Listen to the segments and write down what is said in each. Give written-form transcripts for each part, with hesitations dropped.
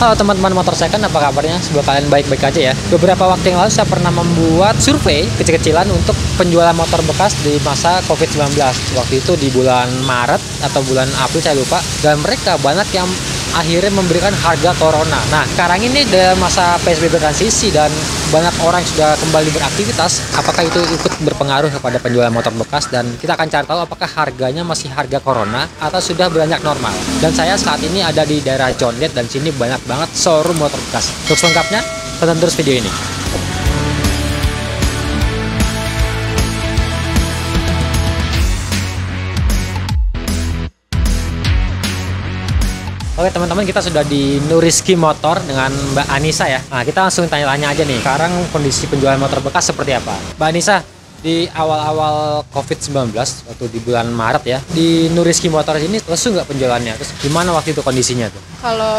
Halo teman-teman motor second, apa kabarnya? Semoga kalian baik-baik aja ya. Beberapa waktu yang lalu saya pernah membuat survei kecil-kecilan untuk penjualan motor bekas di masa COVID-19. Waktu itu di bulan Maret atau bulan April saya lupa. Dan mereka banyak yang akhirnya memberikan harga corona. Nah, sekarang ini dalam masa PSBB transisi dan banyak orang yang sudah kembali beraktivitas. Apakah itu ikut berpengaruh kepada penjualan motor bekas? Dan kita akan cari tahu apakah harganya masih harga corona atau sudah beranjak normal. Dan saya saat ini ada di daerah Condet dan sini banyak banget showroom motor bekas. Untuk selengkapnya, tonton terus video ini. Oke teman-teman, kita sudah di Nuriski Motor dengan Mbak Anissa ya. Nah, kita langsung tanya-tanya aja nih. Sekarang kondisi penjualan motor bekas seperti apa? Mbak Anissa, di awal-awal COVID-19 waktu di bulan Maret ya, di Nuriski Motor ini lesu nggak penjualannya? Terus gimana waktu itu kondisinya tuh? Kalau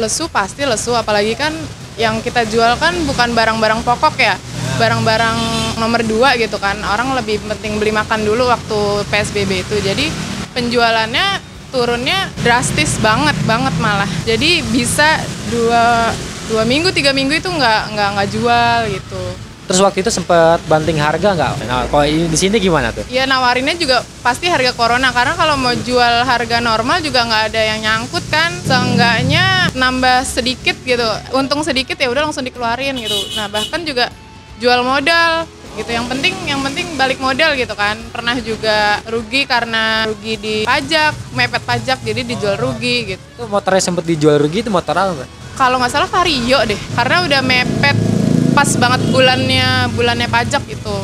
lesu pasti lesu, apalagi kan yang kita jual kan bukan barang-barang pokok ya, barang-barang nomor 2 gitu kan. Orang lebih penting beli makan dulu waktu PSBB itu. Jadi penjualannya turunnya drastis banget malah. Jadi bisa 2 minggu 3 minggu itu nggak jual gitu. Terus waktu itu sempat banting harga nggak? Nah, kalau di sini gimana tuh? Ya nawarinnya juga pasti harga corona, karena kalau mau jual harga normal juga nggak ada yang nyangkut kan. Seenggaknya nambah sedikit gitu, untung sedikit ya udah langsung dikeluarin gitu. Nah bahkan juga jual modal gitu, yang penting balik modal gitu kan. Pernah juga rugi karena rugi di pajak, mepet pajak, jadi dijual rugi gitu. Itu motornya sempat dijual rugi, itu motor apa? Kalau nggak salah Vario deh, karena udah mepet pas banget bulannya pajak itu.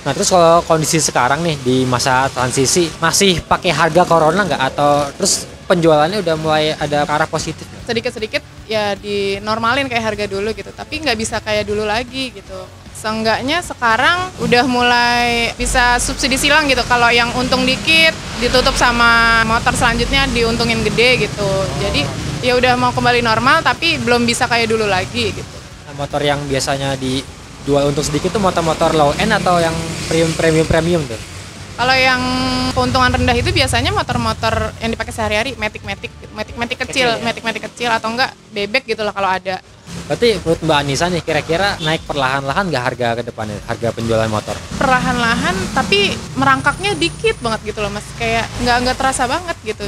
Nah terus kalau kondisi sekarang nih di masa transisi, masih pakai harga corona nggak? Atau terus penjualannya udah mulai ada ke arah positif? Sedikit-sedikit ya dinormalin kayak harga dulu gitu, tapi nggak bisa kayak dulu lagi gitu. Seenggaknya sekarang udah mulai bisa subsidi silang gitu. Kalau yang untung dikit ditutup sama motor selanjutnya diuntungin gede gitu. Jadi ya udah mau kembali normal tapi belum bisa kayak dulu lagi gitu. Nah, motor yang biasanya dijual untuk sedikit tuh motor-motor low end atau yang premium tuh? Kalau yang keuntungan rendah itu biasanya motor-motor yang dipakai sehari-hari, matic kecil atau enggak bebek gitu lah kalau ada. Berarti menurut Mbak Anissa nih, kira-kira naik perlahan-lahan nggak harga ke depannya, harga penjualan motor? Perlahan-lahan tapi merangkaknya dikit banget gitu loh mas, kayak nggak terasa banget gitu.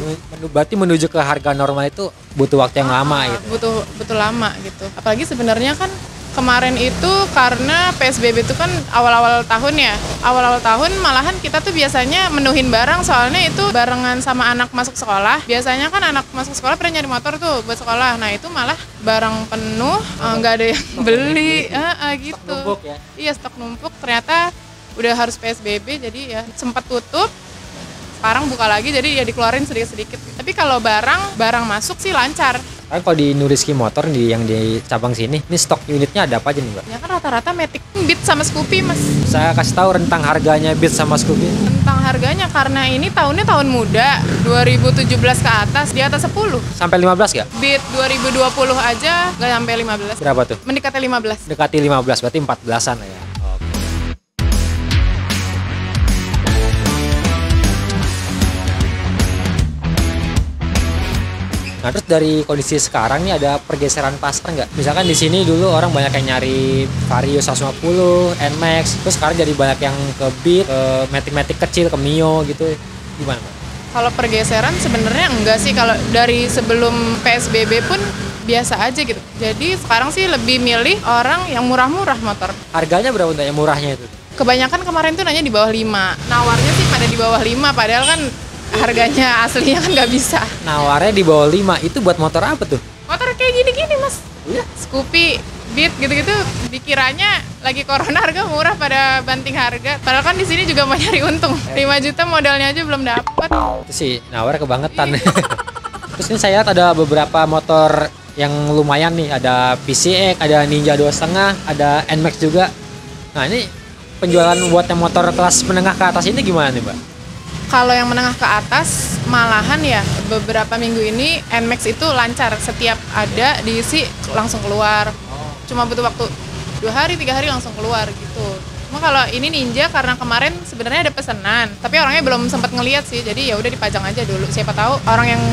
Berarti menuju ke harga normal itu butuh waktu yang lama gitu? Butuh lama gitu. Apalagi sebenarnya kan kemarin itu karena PSBB itu kan awal-awal tahun ya. Awal-awal tahun malahan kita tuh biasanya menuhin barang, soalnya itu barengan sama anak masuk sekolah. Biasanya kan anak masuk sekolah pernah nyari motor tuh buat sekolah. Nah itu malah barang penuh, nggak ada yang beli, gitu. Stok numpuk ya? Iya, stok numpuk. Ternyata udah harus PSBB, jadi ya sempat tutup. Sekarang buka lagi, jadi ya dikeluarin sedikit-sedikit. Tapi kalau barang masuk sih lancar. Kan kalau di Nuriski Motor yang di cabang sini, ini stok unitnya ada apa aja nih Mbak? Ya kan rata-rata Matic, Beat sama Scoopy mas. Saya kasih tahu rentang harganya Beat sama Scoopy. Tentang harganya, karena ini tahunnya tahun muda, 2017 ke atas, di atas 10. Sampai 15 nggak? Beat 2020 aja nggak sampai 15. Berapa tuh? Mendekati 15. Dekati 15, berarti 14-an lah ya. Nah terus dari kondisi sekarang nih ada pergeseran pasar nggak? Misalkan di sini dulu orang banyak yang nyari Vario 150, NMAX, terus sekarang jadi banyak yang ke Beat, ke Matic kecil, ke Mio gitu. Gimana Mbak? Kalau pergeseran sebenarnya enggak sih, kalau dari sebelum PSBB pun biasa aja gitu. Jadi sekarang sih lebih milih orang yang murah-murah motor. Harganya berapa untuk yang murahnya itu? Kebanyakan kemarin tuh nanya di bawah 5. Nawarnya sih pada di bawah 5, padahal kan harganya aslinya kan nggak bisa. Nawarnya di bawah 5, itu buat motor apa tuh? Motor kayak gini-gini mas. Iya? Scoopy, Beat gitu-gitu, dikiranya lagi corona harga murah pada banting harga. Padahal kan di sini juga mau nyari untung. 5 juta modalnya aja belum dapat. Itu sih nawar kebangetan. Terus ini saya lihat ada beberapa motor yang lumayan nih. Ada PCX, ada Ninja 2.5, ada NMAX juga. Nah ini penjualan buat yang motor kelas menengah ke atas ini gimana nih Mbak? Kalau yang menengah ke atas malahan ya beberapa minggu ini NMAX itu lancar, setiap ada diisi langsung keluar. Cuma butuh waktu 2 hari 3 hari langsung keluar gitu. Cuma kalau ini Ninja karena kemarin sebenarnya ada pesanan, tapi orangnya belum sempat ngeliat sih, jadi ya udah dipajang aja dulu. Siapa tahu orang yang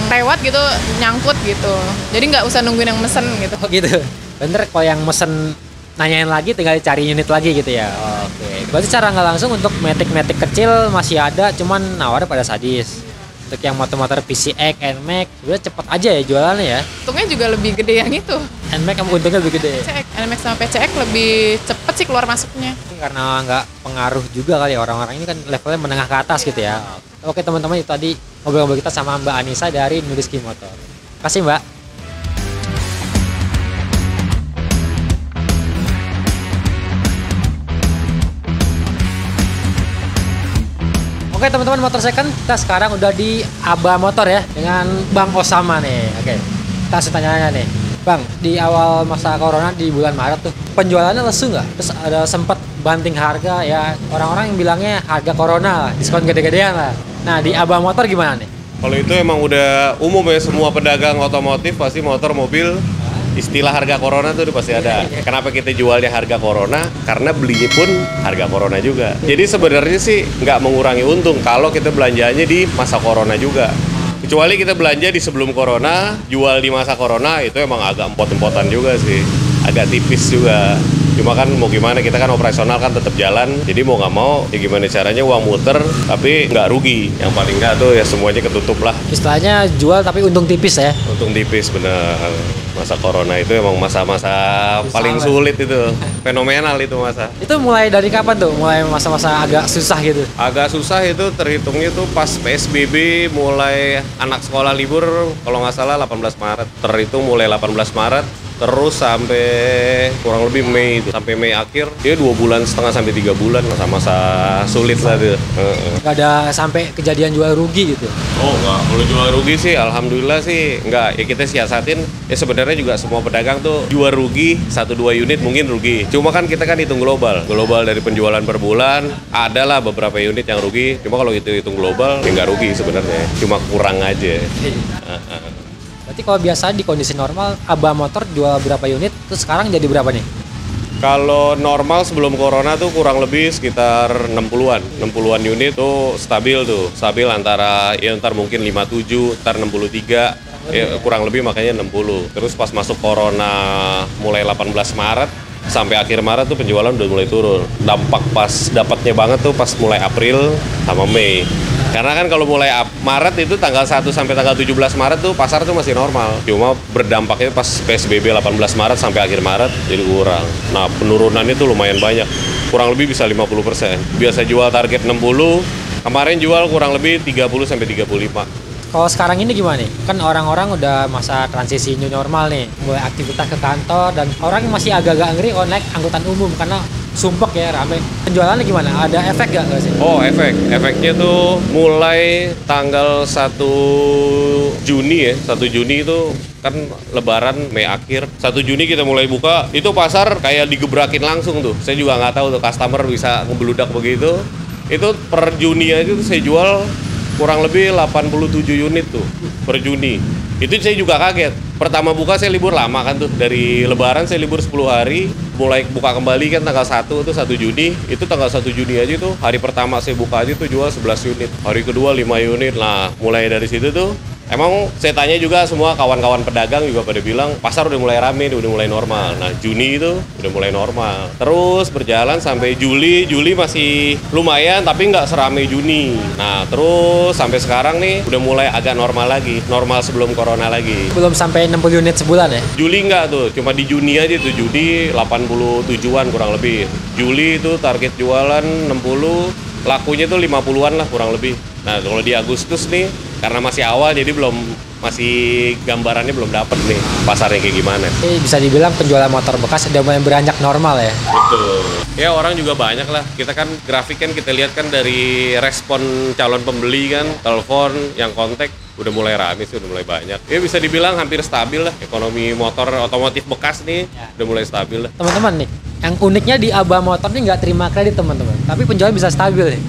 lewat gitu nyangkut gitu. Jadi nggak usah nungguin yang mesen gitu. Oh gitu. Bener, kalau yang mesen nanyain lagi tinggal cari unit lagi gitu ya. Oke. Berarti cara nggak langsung untuk matic kecil masih ada, cuman nawarnya pada sadis. Untuk yang motor-motor PCX, NMAX, udah cepet aja ya jualannya ya. Untungnya juga lebih gede yang itu. NMAX kamu untungnya lebih gede. PCX, NMAX sama PCX lebih cepet sih keluar masuknya. Karena nggak pengaruh juga kali ya, orang-orang ini kan levelnya menengah ke atas gitu ya. Oke teman-teman, itu tadi ngobrol-ngobrol kita sama Mbak Anissa dari Nuriski Motor. Kasih Mbak. Oke teman-teman, Motor Second, kita sekarang udah di Aba Motor ya, dengan Bang Osama nih. Oke, kita langsung tanya nih, Bang, di awal masa corona di bulan Maret tuh penjualannya lesu nggak? Terus ada sempat banting harga ya, orang-orang yang bilangnya harga corona lah, diskon gede-gedean lah. Nah di Aba Motor gimana nih? Kalau itu emang udah umum ya, semua pedagang otomotif pasti motor, mobil, istilah harga corona tuh udah pasti ada. Kenapa kita jualnya harga corona? Karena belinya pun harga corona juga. Jadi sebenarnya sih nggak mengurangi untung kalau kita belanjanya di masa corona juga. Kecuali kita belanja di sebelum corona, jual di masa corona, itu emang agak empot-empotan juga sih. Agak tipis juga. Cuma kan mau gimana, kita kan operasional kan tetap jalan. Jadi mau nggak mau, ya gimana caranya uang muter, tapi nggak rugi. Yang paling nggak tuh ya semuanya ketutup lah. Istilahnya jual tapi untung tipis ya? Untung tipis bener. Masa corona itu emang masa-masa paling sulit itu. Fenomenal itu masa. Itu mulai dari kapan tuh? Mulai masa-masa agak susah gitu? Agak susah itu terhitungnya tuh pas PSBB mulai anak sekolah libur, kalau nggak salah 18 Maret. Terhitung mulai 18 Maret. Terus sampai kurang lebih Mei itu, sampai Mei akhir, dia 2,5 bulan sampai 3 bulan, masa-masa sulit lah tuh. Gak ada sampai kejadian jual rugi gitu? Oh enggak, kalau jual rugi sih alhamdulillah sih enggak. Ya kita siasatin, ya sebenarnya juga semua pedagang tuh jual rugi 1-2 unit mungkin rugi. Cuma kan kita kan hitung global dari penjualan per bulan, adalah beberapa unit yang rugi. Cuma kalau itu hitung global, ya nggak rugi sebenarnya, cuma kurang aja. Berarti kalau biasa di kondisi normal, Aba Motor jual berapa unit, terus sekarang jadi berapa nih? Kalau normal sebelum corona tuh kurang lebih sekitar 60-an unit tuh stabil antara ya ntar mungkin 57, ntar 63, kurang lebih makanya 60. Terus pas masuk corona mulai 18 Maret sampai akhir Maret tuh penjualan udah mulai turun. Dampak pas dapatnya banget tuh pas mulai April sama Mei. Karena kan kalau mulai Maret itu tanggal 1 sampai tanggal 17 Maret tuh pasar tuh masih normal. Cuma berdampaknya pas PSBB 18 Maret sampai akhir Maret jadi kurang. Nah penurunannya tuh lumayan banyak. Kurang lebih bisa 50%. Biasa jual target 60, kemarin jual kurang lebih 30 sampai 35. Kalau sekarang ini gimana nih? Kan orang-orang udah masa transisi new normal nih. Mulai aktivitas ke kantor dan orang yang masih agak-agak ngeri naik angkutan umum karena sumpek ya, rame. Penjualannya gimana? Ada efek nggak sih? Oh efeknya tuh mulai tanggal 1 Juni ya. 1 Juni itu kan lebaran Mei akhir. 1 Juni kita mulai buka, itu pasar kayak digebrakin langsung tuh. Saya juga nggak tahu tuh customer bisa ngebeludak begitu. Itu per Juni aja tuh saya jual kurang lebih 87 unit tuh per Juni. Itu saya juga kaget. Pertama buka saya libur lama kan tuh. Dari lebaran saya libur 10 hari. Mulai buka kembali kan tanggal 1 tuh 1 Juni. Itu tanggal 1 Juni aja tuh. Hari pertama saya buka aja tuh jual 11 unit. Hari kedua 5 unit. Nah mulai dari situ tuh emang saya tanya juga semua kawan-kawan pedagang juga pada bilang pasar udah mulai rame, udah mulai normal. Nah Juni itu udah mulai normal. Terus berjalan sampai Juli masih lumayan tapi nggak serame Juni. Nah terus sampai sekarang nih udah mulai agak normal lagi, normal sebelum corona lagi. Belum sampai 60 unit sebulan ya? Juli nggak tuh, cuma di Juni aja tuh, Juni 87-an kurang lebih. Juli itu target jualan 60, lakunya tuh 50-an lah kurang lebih. Nah kalau di Agustus nih, karena masih awal jadi masih gambarannya belum dapet nih pasarnya kayak gimana. Bisa dibilang penjualan motor bekas udah mulai beranjak normal ya? Betul. Ya orang juga banyak lah. Kita kan grafik kan kita lihat kan dari respon calon pembeli kan, telepon, yang kontak udah mulai rame sih, udah mulai banyak. Ya bisa dibilang hampir stabil lah. Ekonomi motor otomotif bekas nih udah mulai stabil lah. Teman-teman nih, yang uniknya di Aba Motor nih nggak terima kredit teman-teman, tapi penjualan bisa stabil nih.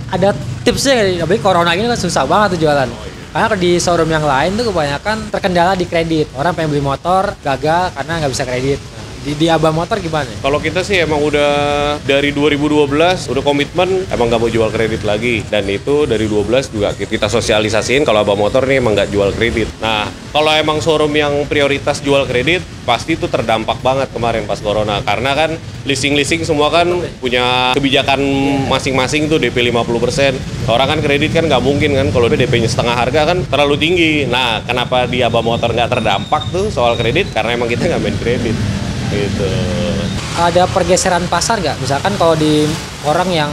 Ada tipsnya nggak nih? Tapi corona ini kan susah banget tuh jualan. Karena di showroom yang lain tuh kebanyakan terkendala di kredit. Orang pengen beli motor gagal karena nggak bisa kredit. Nah, Di Aba Motor gimana? Kalau kita sih emang udah dari 2012 udah komitmen emang nggak mau jual kredit lagi, dan itu dari 12 juga kita sosialisasiin kalau Aba Motor nih emang nggak jual kredit. Nah, kalau emang showroom yang prioritas jual kredit pasti itu terdampak banget kemarin pas corona, karena kan leasing semua kan punya kebijakan masing-masing tuh DP 50%. Orang kan kredit kan nggak mungkin kan kalau DP-nya setengah harga kan terlalu tinggi. Nah, kenapa di Aba Motor nggak terdampak tuh soal kredit? Karena emang kita nggak main kredit. Gitu. Ada pergeseran pasar nggak? Misalkan kalau di orang yang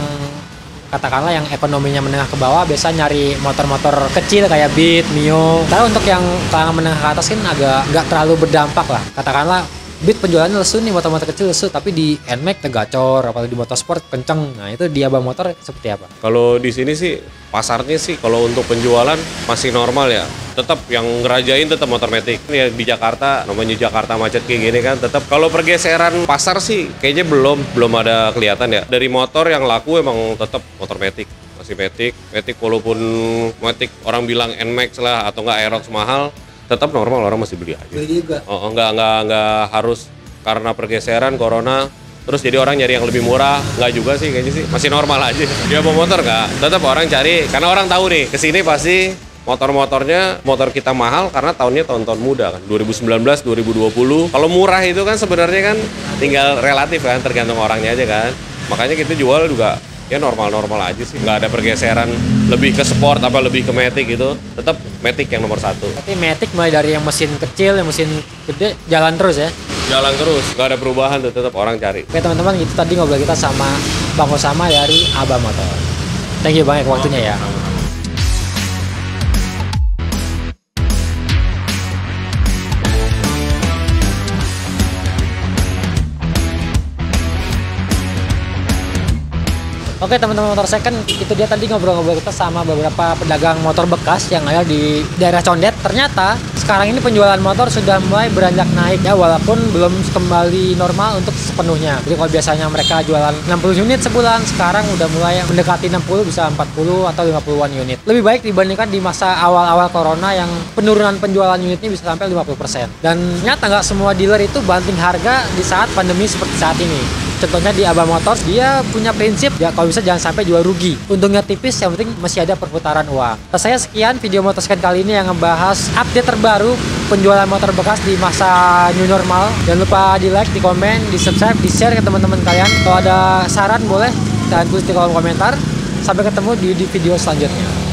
katakanlah yang ekonominya menengah ke bawah biasa nyari motor-motor kecil kayak Beat, Mio. Karena untuk yang kalangan menengah ke atas kan agak nggak terlalu berdampak lah. Katakanlah Beat penjualannya lesu nih, motor-motor kecil lesu, tapi di NMAX tegacor, apalagi di motorsport kenceng. Nah itu di Aba Motor seperti apa? Kalau di sini sih pasarnya sih kalau untuk penjualan masih normal ya. Tetap yang ngerajain tetap motor matic. Ini ya di Jakarta, namanya Jakarta macet kayak gini kan. Tetap kalau pergeseran pasar sih kayaknya belum ada kelihatan ya. Dari motor yang laku emang tetap motor matic. Masih matic walaupun matic orang bilang NMAX lah atau enggak Aerox mahal, tetap normal orang masih beli aja. Beli juga. Oh, enggak harus karena pergeseran corona terus jadi orang nyari yang lebih murah, nggak juga sih kayaknya sih, masih normal aja. Dia bawa motor nggak, tetap orang cari karena orang tahu nih kesini pasti motor kita mahal karena tahunnya tahun-tahun muda kan, 2019, 2020. Kalau murah itu kan sebenarnya kan tinggal relatif kan, tergantung orangnya aja kan. Makanya kita jual juga ya normal-normal aja sih, nggak ada pergeseran lebih ke sport apa lebih ke matic gitu, tetap matic yang nomor satu. Tapi matic mulai dari yang mesin kecil, yang mesin gede jalan terus ya. Jalan terus, nggak ada perubahan tuh, tetap orang cari. Oke teman-teman, itu tadi ngobrol kita sama Bang Osama dari Aba Motor. Thank you banyak waktunya ya. Oke teman-teman motor second, itu dia tadi ngobrol-ngobrol kita sama beberapa pedagang motor bekas yang ada di daerah Condet. Ternyata sekarang ini penjualan motor sudah mulai beranjak naik ya, walaupun belum kembali normal untuk sepenuhnya. Jadi kalau biasanya mereka jualan 60 unit sebulan, sekarang udah mulai mendekati 60, bisa 40 atau 50-an unit. Lebih baik dibandingkan di masa awal-awal corona yang penurunan penjualan unitnya bisa sampai 50%. Dan ternyata nggak semua dealer itu banting harga di saat pandemi seperti saat ini. Contohnya di Aba Motors, dia punya prinsip ya kalau bisa jangan sampai jual rugi. Untungnya tipis, yang penting masih ada perputaran uang. Saya sekian video Motorscan kali ini yang ngebahas update terbaru penjualan motor bekas di masa new normal. Jangan lupa di like, di komen, di subscribe, di share ke teman-teman kalian. Kalau ada saran boleh, dan tulis di kolom komentar. Sampai ketemu di video selanjutnya.